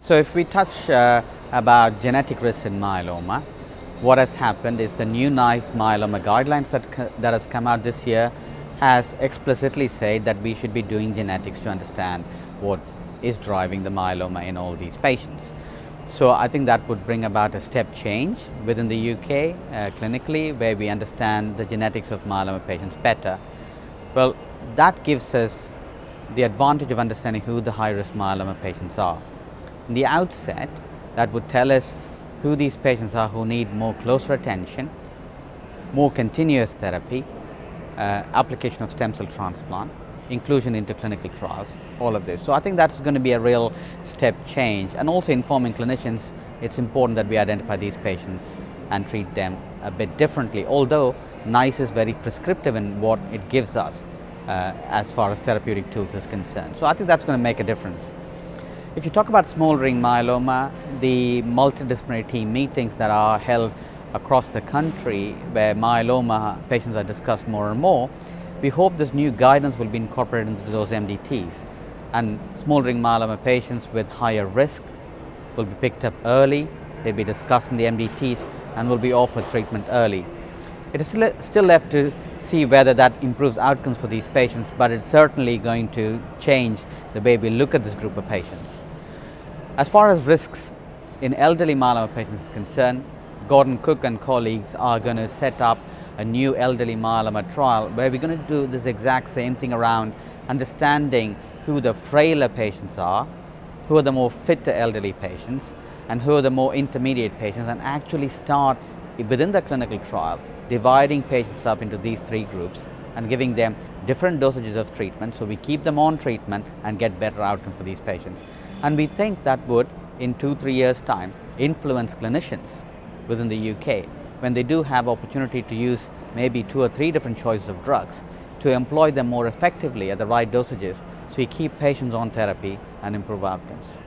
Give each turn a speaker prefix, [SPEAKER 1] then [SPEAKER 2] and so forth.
[SPEAKER 1] So if we touch about genetic risk in myeloma, what has happened is the new NICE myeloma guidelines that has come out this year has explicitly said that we should be doing genetics to understand what is driving the myeloma in all these patients. So I think that would bring about a step change within the UK clinically, where we understand the genetics of myeloma patients better. Well, that gives us the advantage of understanding who the high-risk myeloma patients are. In the outset, that would tell us who these patients are who need more closer attention, more continuous therapy, application of stem cell transplant, inclusion into clinical trials, all of this. So I think that's going to be a real step change, and also informing clinicians it's important that we identify these patients and treat them a bit differently, although NICE is very prescriptive in what it gives us as far as therapeutic tools is concerned. So I think that's going to make a difference. If you talk about smouldering myeloma, the multidisciplinary team meetings that are held across the country where myeloma patients are discussed more and more, we hope this new guidance will be incorporated into those MDTs, and smouldering myeloma patients with higher risk will be picked up early, they'll be discussed in the MDTs and will be offered treatment early. It is still left to see whether that improves outcomes for these patients, but it's certainly going to change the way we look at this group of patients. As far as risks in elderly myeloma patients is concerned, Gordon Cook and colleagues are going to set up a new elderly myeloma trial where we're going to do this exact same thing around understanding who the frailer patients are, who are the more fitter elderly patients, and who are the more intermediate patients, and actually start within the clinical trial dividing patients up into these three groups and giving them different dosages of treatment, so we keep them on treatment and get better outcomes for these patients. And we think that would, in 2-3 years' time, influence clinicians within the UK when they do have opportunity to use maybe 2 or 3 different choices of drugs, to employ them more effectively at the right dosages, so we keep patients on therapy and improve outcomes.